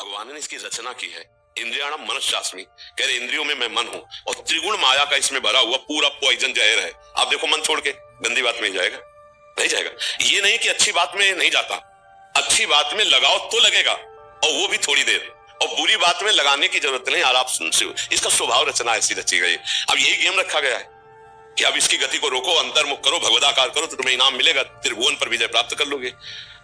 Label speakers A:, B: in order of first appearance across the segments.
A: भगवान ने इसकी रचना की है। इंद्रियाणम मनश्चास्मि, कह रहे इंद्रियों में मैं मन हूं, और त्रिगुण माया का इसमें भरा हुआ पूरा पॉइजन जहर है। आप देखो मन छोड़ के गंदी बात में ही जाएगा, नहीं जाएगा। ये नहीं कि अच्छी बात में नहीं जाता, अच्छी बात में लगाओ तो लगेगा, और वो भी थोड़ी देर, और बुरी बात में लगाने की जरूरत नहीं। और आप सुनते, इसका स्वभाव रचना ऐसी रची गई। अब यही गेम रखा गया है कि अब इसकी गति को रोको, अंतर्मुख करो, भगवदाकार करो, तो तुम्हें इनाम मिलेगा, त्रिभुवन पर विजय प्राप्त कर लोगे।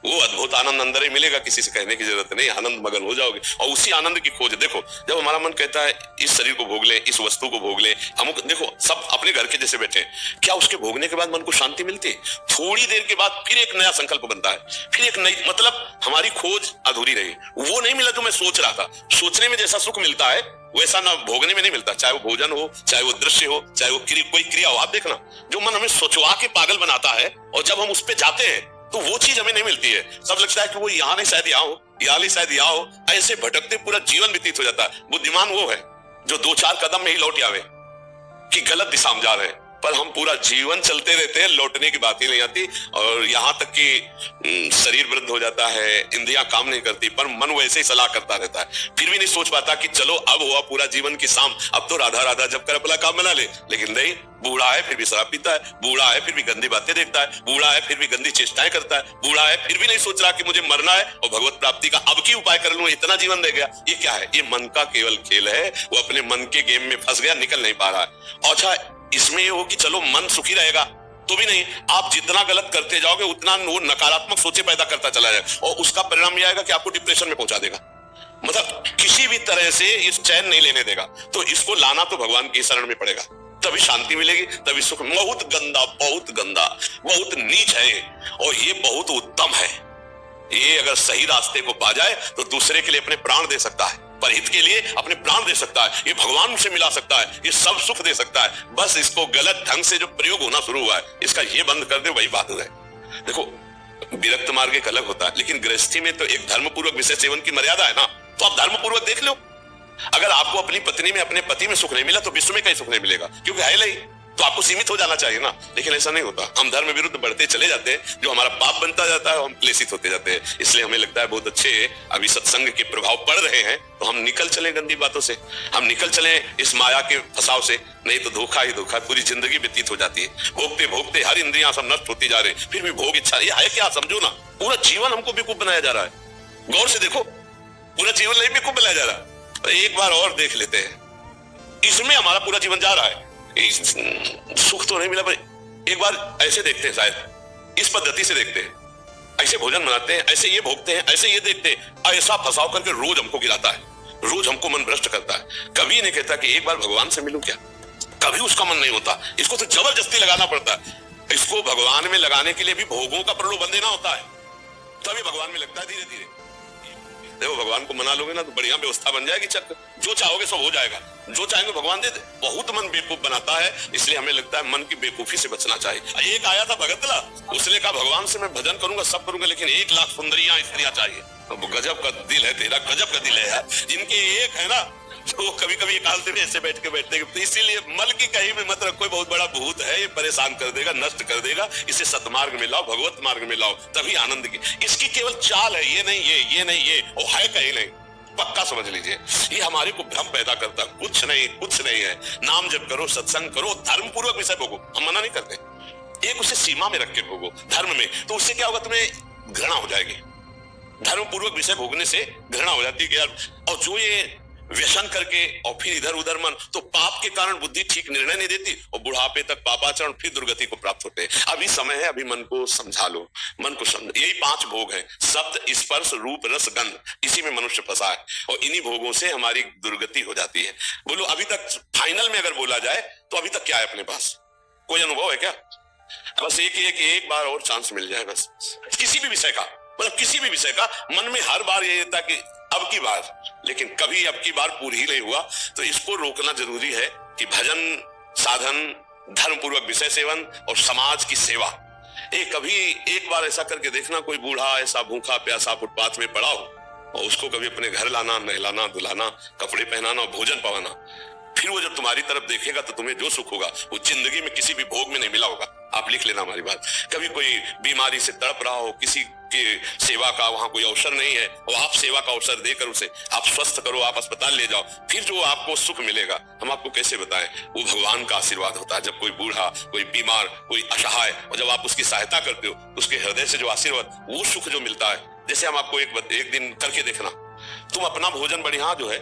A: वो अद्भुत आनंद अंदर ही मिलेगा, किसी से कहने की जरूरत नहीं, आनंद मगन हो जाओगे। और उसी आनंद की खोज, देखो जब हमारा मन कहता है इस शरीर को भोग ले, इस वस्तु को भोग ले, हम देखो सब अपने घर के जैसे बैठे, क्या उसके भोगने के बाद मन को शांति मिलती है? थोड़ी देर के बाद फिर एक नया संकल्प बनता है, फिर एक नई, मतलब हमारी खोज अधूरी रही, वो नहीं मिला जो मैं सोच रहा था। सोचने में जैसा सुख मिलता है वैसा ना भोगने में नहीं मिलता, चाहे वो भोजन हो, चाहे वो दृश्य हो, चाहे वो कोई क्रिया हो। आप देखना, जो मन हमें सोचवा के पागल बनाता है, और जब हम उस पे जाते हैं तो वो चीज हमें नहीं मिलती है। सब लगता है कि वो यहाँ नहीं शायद यहाँ हो, यहाँ नहीं शायद यहाँ हो, ऐसे भटकते पूरा जीवन व्यतीत हो जाता है। बुद्धिमान वो है जो 2-4 कदम में ही लौट आवे कि गलत दिशा में जा रहे हैं, पर हम पूरा जीवन चलते रहते हैं, लौटने की बात ही नहीं आती। और यहाँ तक कि शरीर वृद्ध हो जाता है, इंद्रियां काम नहीं करती, पर मन वैसे ही सलाह करता रहता है, फिर भी नहीं सोच पाता कि चलो अब हुआ पूरा जीवन की शाम, अब तो राधा राधा जब कर अपना काम बना ले। लेकिन नहीं, बूढ़ा है फिर भी शराब पीता है, बूढ़ा है फिर भी गंदी बातें देखता है, बूढ़ा है फिर भी गंदी चेष्टाएं करता है, बूढ़ा है फिर भी नहीं सोच रहा कि मुझे मरना है और भगवत प्राप्ति का अब की उपाय कर लूं, इतना जीवन दे गया। ये क्या है? ये मन का केवल खेल है। वो अपने मन के गेम में फंस गया, निकल नहीं पा रहा है। अच्छा, इसमें ये हो कि चलो मन सुखी रहेगा तो भी नहीं, आप जितना गलत करते जाओगे उतना वो नकारात्मक सोचे पैदा करता चला जाएगा, और उसका परिणाम यह आएगा कि आपको डिप्रेशन में पहुंचा देगा। मतलब किसी भी तरह से इस चैन नहीं लेने देगा। तो इसको लाना तो भगवान की शरण में पड़ेगा, तभी शांति मिलेगी, तभी सुख। बहुत गंदा, बहुत गंदा, बहुत नीच है, और ये बहुत उत्तम है। ये अगर सही रास्ते को पा जाए तो दूसरे के लिए अपने प्राण दे सकता है, परहित के लिए अपने प्राण दे सकता है, ये भगवान से मिला सकता है, ये सब सुख दे सकता है। बस इसको गलत ढंग से जो प्रयोग होना शुरू हुआ है, इसका ये बंद कर दे, वही बात है। देखो, विरक्त मार्ग एक अलग होता है, लेकिन गृहस्थी में तो एक धर्मपूर्वक विषय सेवन की मर्यादा है ना, तो आप धर्मपूर्वक देख लो। अगर आपको अपनी पत्नी में, अपने पति में सुख नहीं मिला तो विश्व में कहीं सुख नहीं मिलेगा, क्योंकि है नहीं, तो आपको सीमित हो जाना चाहिए ना। लेकिन ऐसा नहीं होता, हम धर्म विरुद्ध बढ़ते चले जाते हैं, जो हमारा पाप बनता जाता है, हम क्लेशित होते जाते हैं। इसलिए हमें लगता है बहुत अच्छे अभी सत्संग के प्रभाव पड़ रहे हैं, तो हम निकल चले गंदी बातों से, हम निकल चले इस माया के फसाव से, नहीं तो धोखा ही धोखा, पूरी जिंदगी व्यतीत हो जाती है। भोगते भोगते हर इंद्रियां सब नष्ट होती जा रही, फिर भी भोग इच्छा, ये है क्या? समझो ना, पूरा जीवन हमको बेवकूफ बनाया जा रहा है। गौर से देखो, पूरा जीवन नहीं बेवकूफ बनाया जा रहा। एक बार और देख लेते हैं, इसमें हमारा पूरा जीवन जा रहा है। सुख तो नहीं मिला, पर एक बार ऐसे देखते हैं, शायद इस पद्धति से देखते हैं, ऐसे भोजन बनाते हैं, ऐसे ये भोगते हैं, ऐसे ये देखते हैं, ऐसा फसाव करके रोज हमको गिराता है, रोज हमको मन भ्रष्ट करता है। कभी नहीं कहता कि एक बार भगवान से मिलूं क्या, कभी उसका मन नहीं होता। इसको तो जबरदस्ती लगाना पड़ता है। इसको भगवान में लगाने के लिए भी भोगों का प्रलोभन देना होता है, तभी भगवान में लगता है धीरे धीरे। देखो, भगवान को मना लोगे ना तो बढ़िया व्यवस्था बन जाएगी, चक्कर जो चाहोगे सब हो जाएगा, जो चाहेंगे भगवान दे दे। बहुत मन बेवकूफ बनाता है, इसलिए हमें लगता है मन की बेवकूफी से बचना चाहिए। एक आया था भगतला, उसने कहा भगवान से मैं भजन करूंगा, सब करूंगा, लेकिन 1 लाख सुंदरियां स्त्रियां चाहिए। गजब का दिल है तेरा, गजब का दिल है यार। जिनके एक है ना, तो कभी कभी एकांत में ऐसे बैठ के बैठते हैं। तो इसीलिए मल की कहीं भी मत रखो, बहुत बड़ा भूत है, ये परेशान कर देगा, नष्ट कर देगा। इसे सतमार्ग में लाओ, भगवत मार्ग में लाओ, तभी आनंद की। इसकी केवल चाल है, ये नहीं ये नहीं ये, वो है कहीं नहीं, पक्का समझ लीजिए। ये हमारे को भ्रम पैदा करता, कुछ नहीं है। नाम जप करो, सत्संग करो, धर्म पूर्वक विषय भोगो, हम मना नहीं करते। एक उसे सीमा में रख के भोगो धर्म में, तो उससे क्या होगा, तुम्हें घृणा हो जाएगी। धर्म पूर्वक विषय भोगने से घृणा हो जाती है कि यार, और जो ये व्यसन करके और फिर इधर उधर मन, तो पाप के कारण बुद्धि ठीक निर्णय नहीं देती, और बुढ़ापे तक पापाचरण, फिर दुर्गति को प्राप्त होते हैं। अभी समय है, अभी मन को समझा लो, मन को समझ। यही 5 भोग है, शब्द, स्पर्श, रूप, रस, गंध, इसी में मनुष्य फंसा है, और इन्हीं भोगों से हमारी दुर्गति हो जाती है। बोलो, अभी तक फाइनल में अगर बोला जाए तो अभी तक क्या है अपने पास? कोई अनुभव है क्या? बस एक बार और चांस मिल जाए, बस किसी भी विषय का, मतलब किसी भी विषय का। मन में हर बार ये था कि अब की बार, लेकिन कभी अब की बार पूरी ही नहीं हुआ। तो इसको रोकना जरूरी है कि भजन, साधन, धर्मपूर्वक विषय सेवन और समाज की सेवा। कभी एक बार ऐसा करके देखना, कोई बूढ़ा ऐसा भूखा प्यासा फुटपाथ में पड़ा हो, और उसको कभी अपने घर लाना, नहलाना, धुलाना, कपड़े पहनाना और भोजन पवाना। फिर वो जब तुम्हारी तरफ देखेगा तो तुम्हें जो सुख होगा वो जिंदगी में किसी भी भोग में नहीं मिला होगा। आप लिख लेना हमारी बात। कभी कोई बीमारी से तड़प रहा हो, किसी कि सेवा का वहां कोई अवसर नहीं है, और आप सेवा का अवसर देकर उसे आप स्वस्थ करो, आप अस्पताल ले जाओ, फिर जो आपको सुख मिलेगा हम आपको कैसे बताएं। वो भगवान का आशीर्वाद होता है। जब कोई बूढ़ा, कोई बीमार, कोई असहाय, और जब आप उसकी सहायता करते हो तो उसके हृदय से जो आशीर्वाद, वो सुख जो मिलता है। जैसे हम आपको एक दिन करके देखना, तुम अपना भोजन बढ़िया जो है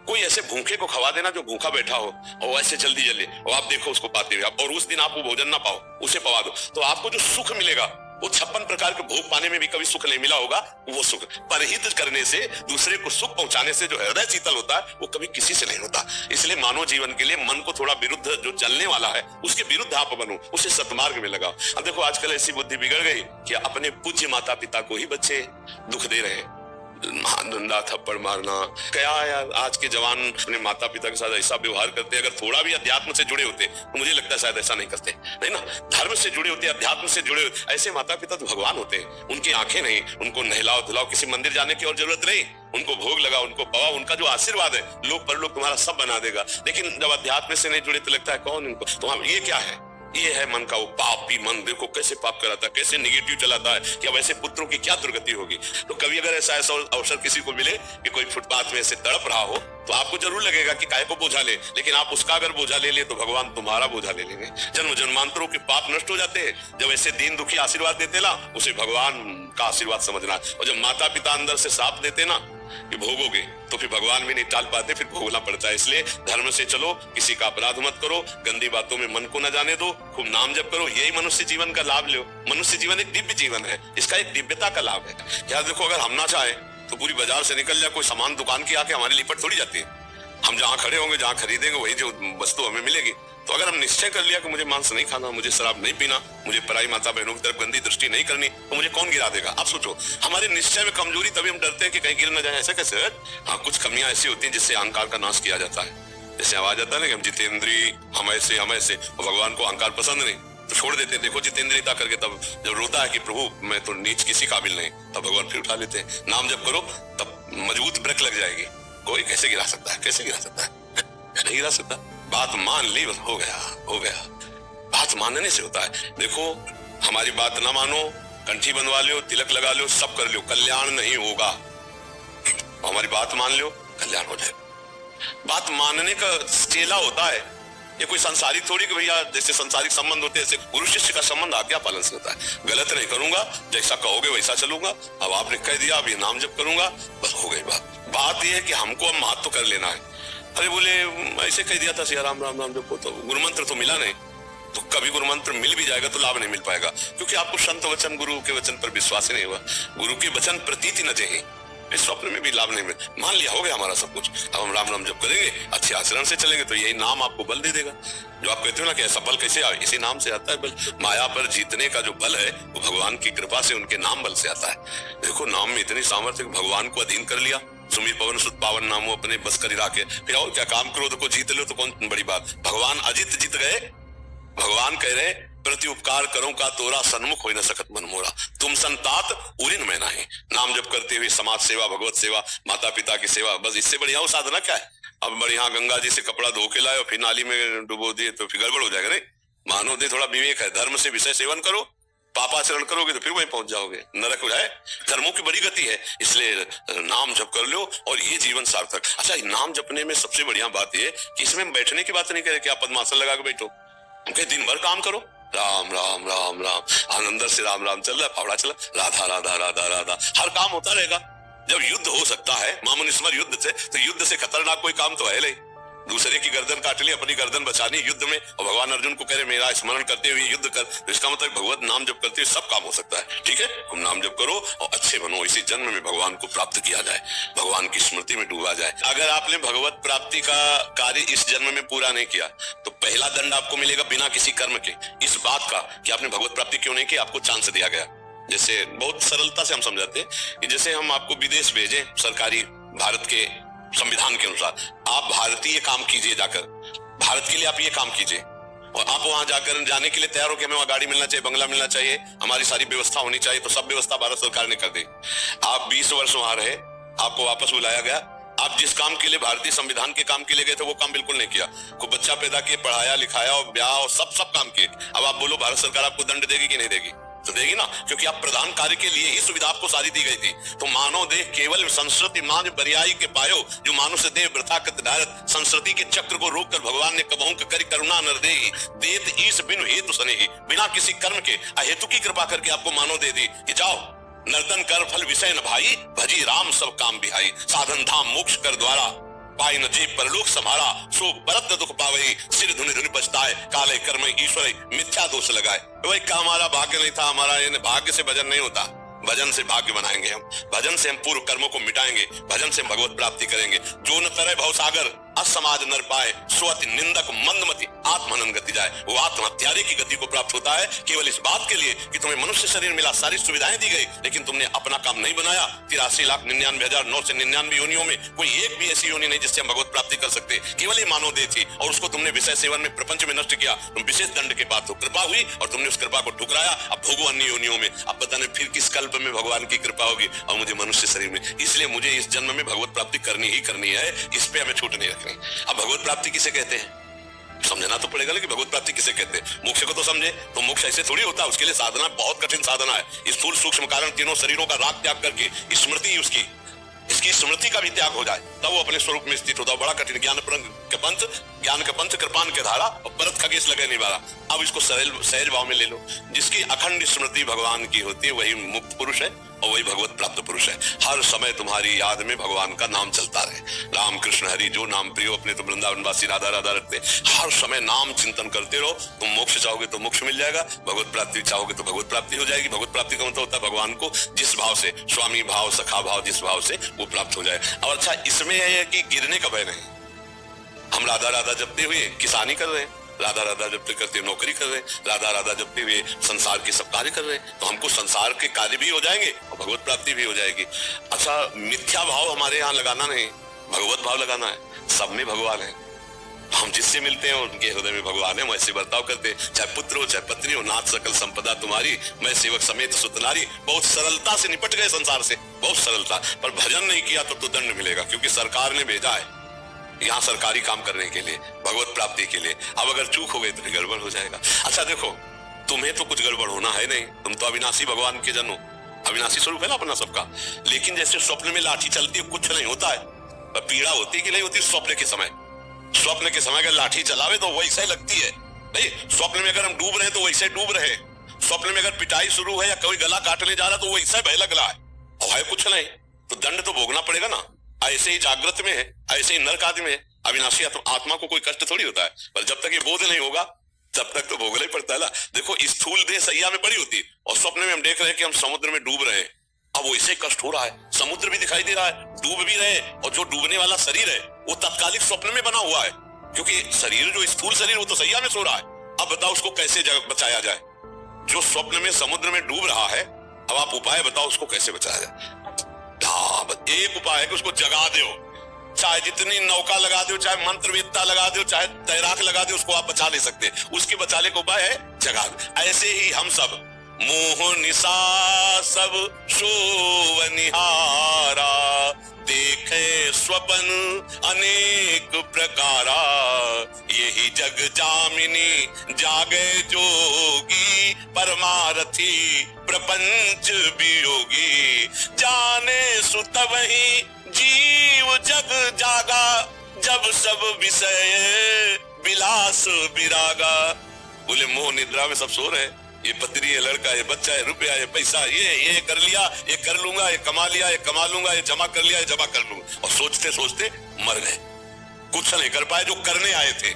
A: कोई ऐसे भूखे को खवा देना जो भूखा बैठा हो, और ऐसे जल्दी जल्दी, और आप देखो उसको पाते हुए, और उस दिन आप वो भोजन ना पाओ, उसे पवा दो, तो आपको जो सुख मिलेगा वो 56 प्रकार के भोग पाने में भी कभी सुख नहीं मिला होगा। वो सुख परहित करने से, दूसरे को सुख पहुंचाने से जो हृदय शीतल होता है वो कभी किसी से नहीं होता। इसलिए मानव जीवन के लिए मन को थोड़ा विरुद्ध जो चलने वाला है उसके विरुद्ध आप बनो, उसे सतमार्ग में लगाओ। अब देखो आजकल ऐसी बुद्धि बिगड़ गई कि अपने पूज्य माता पिता को ही बच्चे दुख दे रहे हैं, डंडा थप्पड़ मारना। क्या यार, आज के जवान अपने माता पिता के साथ ऐसा व्यवहार करते हैं। अगर थोड़ा भी अध्यात्म से जुड़े होते तो मुझे लगता है शायद ऐसा नहीं करते, नहीं ना। धर्म से जुड़े होते, अध्यात्म से जुड़े होते, ऐसे माता पिता तो भगवान होते हैं। उनकी आंखें नहीं, उनको नहलाओ धुलाओ, किसी मंदिर जाने की और जरूरत नहीं, उनको भोग लगाओ, उनको पवाओ, उनका जो आशीर्वाद है लोक परलोक तुम्हारा सब बना देगा। लेकिन जब अध्यात्म से नहीं जुड़े तो लगता है कौन इनको, तो ये क्या है, ये है मन का वो पापी मन। देखो कैसे पाप कराता है, कैसे निगेटिव चलाता है कि अब ऐसे पुत्रों की क्या दुर्गति होगी। तो कभी अगर ऐसा अवसर किसी को मिले कि कोई फुटपाथ में ऐसे तड़प रहा हो तो आपको जरूर लगेगा कि काहे को बोझा ले, लेकिन आप उसका अगर बोझा ले तो भगवान तुम्हारा बोझा ले लेंगे। जन्म जन्मांतरों के पाप नष्ट हो जाते हैं जब ऐसे दीन दुखी आशीर्वाद देते ना, उसे भगवान का आशीर्वाद समझना। और जब माता पिता अंदर से साथ देते ना कि भोगोगे, तो फिर भगवान भी नहीं टाल पाते, फिर भोगना पड़ता है। इसलिए धर्म से चलो, किसी का अपराध मत करो, गंदी बातों में मन को न जाने दो, खूब नाम जप करो, यही मनुष्य जीवन का लाभ लो। मनुष्य जीवन एक दिव्य जीवन है, इसका एक दिव्यता का लाभ है। यार देखो, अगर हम ना चाहे तो पूरी बाजार से निकल जाए, कोई सामान दुकान की आके हमारी लिपट थोड़ी जाती है। हम जहाँ खड़े होंगे, जहाँ खरीदेंगे, वही जो वस्तु हमें मिलेगी। तो अगर हम निश्चय कर लिया कि मुझे मांस नहीं खाना, मुझे शराब नहीं पीना, मुझे पराई माता बहनों की तरफ गंदी दृष्टि नहीं करनी, तो मुझे कौन गिरा देगा। आप सोचो, हमारे निश्चय में कमजोरी, तभी हम डरते हैं कि कहीं गिर न जाए। ऐसे कैसे? हाँ, कुछ कमियां ऐसी होती हैं जिससे अहंकार का नाश किया जाता है। जैसे आवाज आता है ना कि हम जितेंद्री, हम ऐसे, भगवान को अहंकार पसंद नहीं तो छोड़ देते हैं। देखो जितेंद्रियता करके तब जब रोता है कि प्रभु मैं तो नीच किसी काबिल नहीं, तब भगवान फिर उठा लेते हैं। नाम जप करो तब मजबूत ब्रेक लग जाएगी। कोई कैसे गिरा सकता है, कैसे गिरा सकता है? नहीं गिरा सकता। बात मान ली, बस हो गया, हो गया। बात मानने से होता है। देखो, हमारी बात ना मानो, कंठी बनवा लो, तिलक लगा लो, सब कर लो, कल्याण नहीं होगा। हमारी बात मान लो, कल्याण हो जाए। बात मानने का चेला होता है, ये कोई संसारिक थोड़ी कि भैया जैसे संसारिक संबंध होते हैं, ऐसे गुरु शिष्य का संबंध आज्ञा पालन से होता है। गलत नहीं करूंगा, जैसा कहोगे वैसा चलूंगा। अब आपने कह दिया, अब ये नाम जप करूंगा, बस हो गई बात। बात यह है कि हमको अब महत्व कर लेना है। अरे बोले ऐसे कह दिया था सिया राम राम राम जपो, तो गुरु मंत्र तो मिला नहीं। तो कभी गुरु मंत्र मिल भी जाएगा तो लाभ नहीं मिल पाएगा, क्योंकि आपको संत वचन, गुरु के वचन पर विश्वास ही नहीं हुआ। गुरु के वचन प्रतीति न जही, इस स्वप्न में भी लाभ नहीं मिल। मान लिया, हो गया हमारा सब कुछ। अब हम राम राम जप करेंगे, अच्छे आचरण से चलेंगे, तो यही नाम आपको बल दे देगा। जो आप कहते हो ना कि ऐसा बल कैसे आए, इसी नाम से आता है बल। माया पर जीतने का जो बल है वो भगवान की कृपा से, उनके नाम बल से आता है। देखो, नाम में इतनी सामर्थ्य, भगवान को अधीन कर लिया। सुमीर पवन सुत पावन नामो अपने बस कर राखे। फिर और क्या, काम क्रोध को जीत लो तो कौन बड़ी बात। भगवान अजित जीत गए। भगवान कह रहे, प्रति उपकार करो का तोरा, सन्मुख हो न सकत मन मोरा, तुम संतात उरिन में नहीं। नाम जप करते हुए समाज सेवा, भगवत सेवा, माता पिता की सेवा, बस इससे बढ़िया वो साधना क्या है। अब बढ़िया गंगा जी से कपड़ा धो के लाए और फिर नाली में डुबो दिए तो फिर गड़बड़ हो जाएगा। नहीं, मानव दे थोड़ा विवेक है। धर्म से विषय सेवन करो, पापाचरण करोगे तो फिर वहीं पहुंच जाओगे, नरक हो जाए। धर्मों की बड़ी गति है, इसलिए नाम जप कर लो और ये जीवन सार्थक। अच्छा, नाम जपने में सबसे बढ़िया बात ये कि इसमें बैठने की बात नहीं कह रहे कि आप पद्मासन लगा के बैठो। दिन भर काम करो, राम राम राम राम, आनंद से राम राम चल रहा है, फावड़ा चला, राधा राधा राधा राधा, हर काम होता रहेगा। जब युद्ध हो सकता है मामून स्मर युद्ध से, तो युद्ध से खतरनाक कोई काम तो है नहीं। दूसरे की गर्दन काट ली, अपनी गर्दन बचानी युद्ध में, और भगवान अर्जुन को कह रहे मेरा स्मरण करते हुए युद्ध कर, तो इसका मतलब भगवत नाम जप करते हुए सब काम हो सकता है। ठीक है, तुम नाम जप करो और अच्छे बनो, इसी जन्म में भगवान को प्राप्त किया जाए, भगवान की स्मृति में डूबा जाए। अगर आपने भगवत प्राप्ति का कार्य इस जन्म में पूरा नहीं किया तो पहला दंड आपको मिलेगा बिना किसी कर्म के, इस बात का कि आपने भगवत प्राप्ति क्यों नहीं की, आपको चांस दिया गया। जैसे बहुत सरलता से हम समझाते हैं कि जैसे हम आपको विदेश भेजें सरकारी, भारत के संविधान के अनुसार आप भारतीय काम कीजिए, जाकर भारत के लिए आप ये काम कीजिए, और आप वहां जाकर जाने के लिए तैयार हो कि हमें वहां गाड़ी मिलना चाहिए, बंगला मिलना चाहिए, हमारी सारी व्यवस्था होनी चाहिए, तो सब व्यवस्था भारत सरकार ने कर दी। आप 20 वर्ष वहां रहे, आपको वापस बुलाया गया, आप जिस काम के लिए भारतीय संविधान के काम के लिए गए थे वो काम बिल्कुल नहीं किया, को बच्चा पैदा किए, पढ़ाया लिखाया और ब्याह और सब काम किए। अब आप बोलो भारत सरकार आपको दंड देगी कि नहीं देगी? तो देगी ना, क्योंकि आप प्रधान कार्य के लिए ही सुविधा आपको सारी दी गई थी। तो मानव देह केवल संस्कृति मान बरियाई के पायो, जो मानुष देह वृथा कृत धारत। संस्कृति के चक्र को रोककर भगवान ने कबहू करी करुणा नर देहि, देत ईश बिनु हेतु सनेहि। बिना किसी कर्म के अहेतु की कृपा करके आपको मानव दे दी कि जाओ नर्तन कर फल विषय न भाई, भजी राम सब काम बिहाई। साधन धाम मोक्ष कर द्वारा, पाई न जीव परलोक समारा। सो बरत दुख पावई, सिर धुनि धुनि पछताए। काले कर्म ईश्वर मिथ्या दोष लगाए। वही का हमारा भाग्य नहीं था, हमारा भाग्य से भजन नहीं होता, भजन से भाग्य बनाएंगे हम। भजन से हम पूर्व कर्मों को मिटाएंगे, भजन से भगवत प्राप्ति करेंगे। जो न करे भव सागर, असमाज नर पाए। सो अति निंदक मंदमति, आत्महनन गति जाए। वो आत्महत्यारे की गति को प्राप्त होता है केवल इस बात के लिए कि तुम्हें मनुष्य शरीर मिला, सारी सुविधाएं दी गई, लेकिन तुमने अपना काम नहीं बनाया। 83,99,999 योनियों में कोई एक भी ऐसी योनि नहीं जिससे हम भगवत प्राप्ति कर सकते। केवल ये मानव देह थी और उसको तुमने विषय सेवन में, प्रपंच में नष्ट किया। तुम विशेष दंड के पात्र हो। कृपा हुई और तुमने उस कृपा को ठुकराया। अब भोगो अन्य योनियों में। अब पता नहीं फिर किस कल्प में भगवान की कृपा होगी और मुझे मनुष्य शरीर में। इसलिए मुझे इस जन्म में भगवत प्राप्ति करनी ही करनी है, इस पे हमें छूट नहीं रखनी। अब भगवत प्राप्ति किसे कहते हैं समझना तो पड़ेगा, लेकिन भगवत प्राप्ति किसे कहते हैं। मोक्ष को तो समझे, तो मोक्ष ऐसे थोड़ी होता है। उसके लिए साधना बहुत कठिन साधना है। स्थूल सूक्ष्म कारण तीनों शरीरों का राग त्याग करके स्मृति उसकी, इसकी स्मृति का भी त्याग हो जाए, तब वो अपने स्वरूप में स्थित होता है। बड़ा कठिन। ज्ञान के पंच कृपान के धारा और परत खगेश लगे निवारा। अब इसको सहज भाव में ले लो। जिसकी अखंड स्मृति भगवान की होती है वही मुक्त पुरुष है और वही भगवत प्राप्त पुरुष है। हर समय तुम्हारी याद में भगवान का नाम चलता रहे। राम कृष्ण हरि जो नाम प्रियो, अपने तो वृंदावनवासी राधा राधा रखते। हर समय नाम चिंतन करते रहो। तुम मोक्ष चाहोगे तो मोक्ष मिल जाएगा, भगवत प्राप्ति चाहोगे तो भगवत प्राप्ति हो जाएगी। भगवत प्राप्ति का मतलब होता है भगवान को जिस भाव से, स्वामी भाव, सखा भाव, जिस भाव से वो प्राप्त हो जाए। और अच्छा इसमें यह है कि गिरने का भय नहीं। हम राधा राधा जपते हुए किसानी कर रहे हैं, राधा राधा जपते करते नौकरी कर रहे हैं, राधा राधा जपते हुए संसार के सब कार्य कर रहे हैं, तो हमको संसार के कार्य भी हो जाएंगे और भगवत प्राप्ति भी हो जाएगी। अच्छा मिथ्या भाव हमारे यहाँ लगाना नहीं, भगवत भाव लगाना है। सब में भगवान है, हम जिससे मिलते हैं उनके हृदय में भगवान है, वैसे बर्ताव करते हैं। चाहे पुत्र हो चाहे पत्नी हो, नाथ सकल संपदा तुम्हारी, मैं सेवक समेत सुतनारी। बहुत सरलता से निपट गए संसार से, बहुत सरलता। पर भजन नहीं किया तो दंड मिलेगा, क्योंकि सरकार ने भेजा है यहाँ सरकारी काम करने के लिए, भगवत प्राप्ति के लिए। अब अगर चूक हो गई तो गड़बड़ हो जाएगा। अच्छा देखो, तुम्हें तो कुछ गड़बड़ होना है नहीं, तुम तो अविनाशी भगवान के जन हो, अविनाशी स्वरूप है ना अपना सबका। लेकिन जैसे स्वप्न में लाठी चलती है कुछ नहीं होता है, पर पीड़ा होती कि नहीं होती स्वप्न के समय। स्वप्न के समय अगर लाठी चलावे तो वैसे ही लगती है नहीं। स्वप्न में अगर हम डूब रहे हैं तो वैसे डूब रहे। स्वप्न में अगर पिटाई शुरू है या कोई गला काटने जा रहा तो वैसे भय लग रहा है और है कुछ नहीं, तो दंड तो भोगना पड़ेगा ना। ऐसे ही जागृत में है, ऐसे ही नरक आदि में है। अविनाशी आत्मा को कोई कष्ट थोड़ी होता है, पर जब तक ये बोध नहीं होगा तब तक तो भोगना ही पड़ता है ना। देखो स्थूल देह सैया में पड़ी होती है और स्वप्न में हम देख रहे हैं कि हम समुद्र में डूब रहे हैं। अब वैसे कष्ट हो रहा है, समुद्र भी दिखाई दे रहा है, डूब भी रहे, और जो डूबने वाला शरीर है वो तत्कालिक स्वप्न में बना हुआ है, क्योंकि शरीर जो स्थूल शरीर वो तो सैया में सो रहा है। अब बताओ उसको कैसे बचाया जाए। जो स्वप्न में समुद्र में डूब रहा है, अब आप उपाय बताओ उसको कैसे बचाया जाए। एक उपाय है कि उसको जगा दो, चाहे जितनी नौका लगा दो, चाहे मंत्रवेत्ता लगा दो, चाहे तैराक लगा दो, उसको आप बचा नहीं सकते। उसके बचाने का उपाय है जगा। ऐसे ही हम सब मोह निशा सब सोवनिहारा, देखे स्वप्न अनेक प्रकारा, यही जग जामिनी जागे जोगी, परमारथी प्रपंच वियोगी, जाने सुत वही जीव जग जागा, जब सब विषय विलास विरागा। बोले मोह निद्रा में सब सो रहे, ये पत्नी है, लड़का है, बच्चा है, रुपया है, पैसा, ये कर लिया, ये कर लूंगा, ये कमा लिया, ये कमा लूंगा, ये जमा कर लिया, ये जमा कर लूंगा, और सोचते सोचते मर गए, कुछ नहीं कर पाए जो करने आए थे।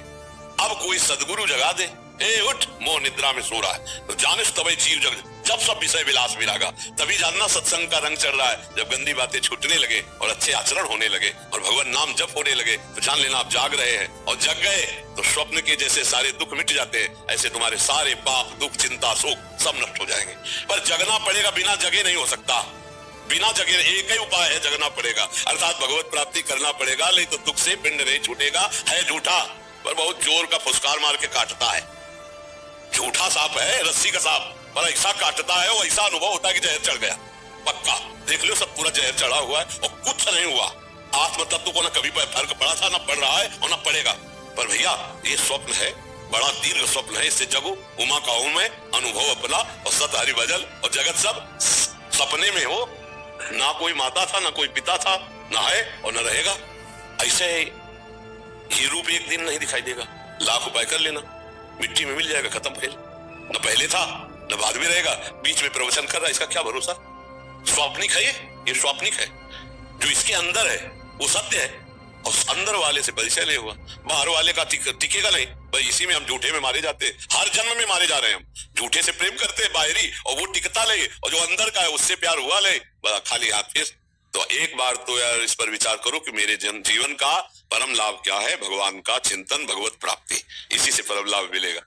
A: अब कोई सदगुरु जगा दे, ए उठ, मोह निद्रा में सो रहा है, तो जाने तभी जीव जग, जब सब विषय विलास विरागा। तभी जानना सत्संग का रंग चढ़ रहा है। जब गंदी बातें छूटने लगे और अच्छे आचरण होने लगे और भगवान नाम जप होने लगे, तो जान लेना आप जाग रहे हैं। और जग गए तो स्वप्न के जैसे सारे दुख मिट जाते हैं, ऐसे तुम्हारे सारे पाप, दुख, चिंता, शोक सब नष्ट हो जाएंगे। पर जगना पड़ेगा, बिना जगे नहीं हो सकता। बिना जगे एक ही उपाय है, जगना पड़ेगा, अर्थात भगवत प्राप्ति करना पड़ेगा। नहीं तो दुख से पिंड नहीं छूटेगा। है झूठा, पर बहुत जोर का फुसकार मार के काटता है। झूठा सांप है, रस्सी का सांप, पर ऐसा काटता है, वो ऐसा अनुभव होता है कि जहर चढ़ गया। पक्का देख लो, सब पूरा जहर चढ़ा हुआ है और कुछ नहीं हुआ। आत्म तत्व को ना कभी फर्क पड़ा था, ना पड़ रहा है और ना पड़ेगा। पर भैया ये स्वप्न है, बड़ा दीर्घ स्वप्न है, इससे जगो उमा का हूं मैं, अनुभव अपना और सत हरि भजन, और जगत सब सपने में हो। ना कोई माता था, ना कोई पिता था, ना है और न रहेगा। ऐसे ये रूप एक दिन नहीं दिखाई देगा। लाख उपाय कर लेना, मिट्टी में मिल जाएगा, खत्म खेल। न पहले था न बाद में रहेगा, बीच में प्रवचन कर रहा है, इसका क्या भरोसा। स्वाप्निक है ये स्वाप्निक है। जो इसके अंदर है वो सत्य है, और अंदर वाले से परिचय ले हुआ, बाहर वाले का टिकेगा नहीं भाई। इसी में हम झूठे में मारे जाते हैं, हर जन्म में मारे जा रहे हैं। हम झूठे से प्रेम करते हैं बाहरी, और वो टिकता ले, और जो अंदर का है उससे प्यार हुआ ले, खाली हाथ फिर। तो एक बार तो यार इस पर विचार करो कि मेरे जीवन का परम लाभ क्या है। भगवान का चिंतन, भगवत प्राप्ति, इसी से परम लाभ मिलेगा।